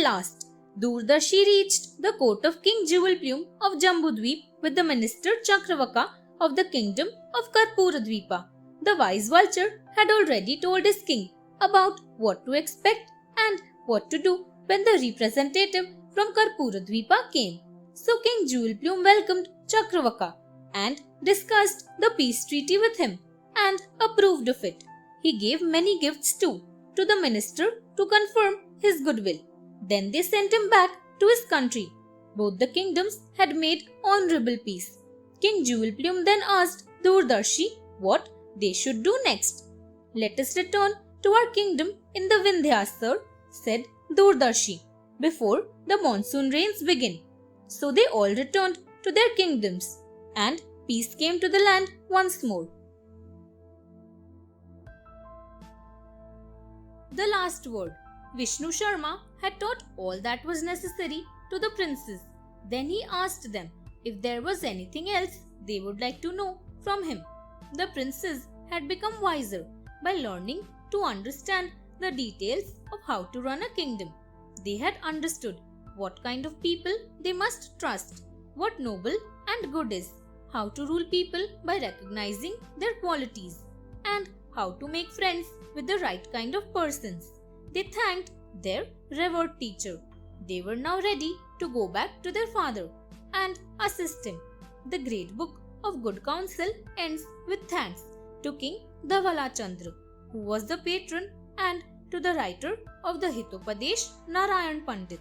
last, Durdarshi reached the court of King Jewelplume of Jambudweep with the minister Chakravaka of the kingdom of Karpuradweepa. The wise vulture had already told his king about what to expect and what to do when the representative from Karpuradweepa came. So King Jewelplume welcomed Chakravaka and discussed the peace treaty with him and approved of it. He gave many gifts too to the minister to confirm his goodwill. Then they sent him back to his country. Both the kingdoms had made honorable peace. King Jewelplume then asked Durdarshi what they should do next. Let us return to our kingdom in the Vindhyas, sir, said Durdarshi, before the monsoon rains begin. So they all returned to their kingdoms, and peace came to the land once more. The last word. Vishnu Sharma had taught all that was necessary to the princes. Then he asked them if there was anything else they would like to know from him. The princes had become wiser by learning to understand the details of how to run a kingdom. They had understood what kind of people they must trust, what noble and good is, how to rule people by recognizing their qualities, and how to make friends with the right kind of persons. They thanked their revered teacher. They were now ready to go back to their father and assist him. The great book of good counsel ends with thanks to King Dhavala Chandra, who was the patron, and to the writer of the Hitopdesh, Narayan Pandit.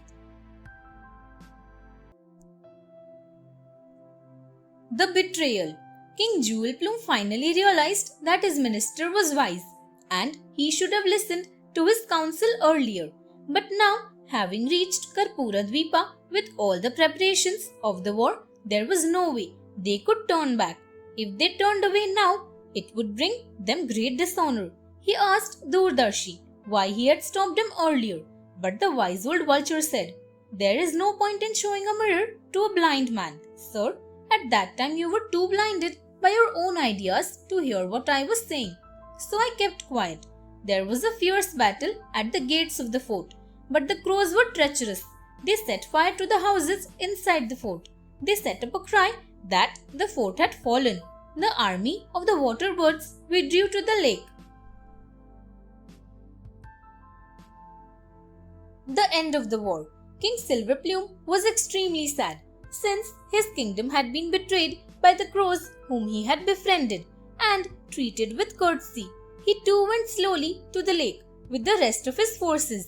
The betrayal. King Jewelplume finally realized that his minister was wise and he should have listened to his counsel earlier. But now, having reached Karpuradweepa with all the preparations of the war, there was no way they could turn back. If they turned away now, it would bring them great dishonor. He asked Durdarshi why he had stopped him earlier, but the wise old vulture said, "There is no point in showing a mirror to a blind man, sir. At that time you were too blinded by your own ideas to hear what I was saying. So I kept quiet. There was a fierce battle at the gates of the fort, but the crows were treacherous. They set fire to the houses inside the fort. They set up a cry that the fort had fallen. The army of the water birds withdrew to the lake." The end of the war. King Silverplume was extremely sad, since his kingdom had been betrayed by the crows whom he had befriended and treated with courtesy. He too went slowly to the lake with the rest of his forces.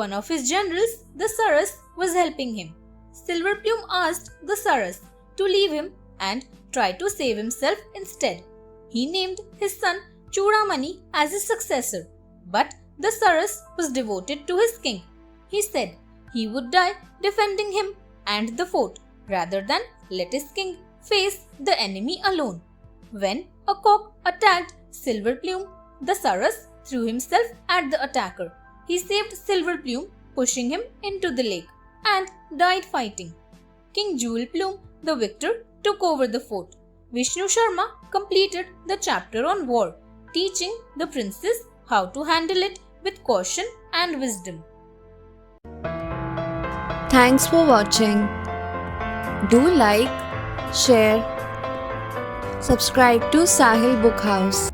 One of his generals, the Saras, was helping him. Silverplume asked the Saras to leave him and try to save himself instead. He named his son Chudamani as his successor, but the Saras was devoted to his king. He said he would die defending him and the fort rather than let his king face the enemy alone. When a cock attacked Silverplume, the Saras threw himself at the attacker. He saved Silverplume, pushing him into the lake, and died fighting. King Jewelplume, the victor, took over the fort. Vishnu Sharma completed the chapter on war, teaching the princes how to handle it with caution and wisdom. Thanks for watching. Do like, share, subscribe to Sahil Book House.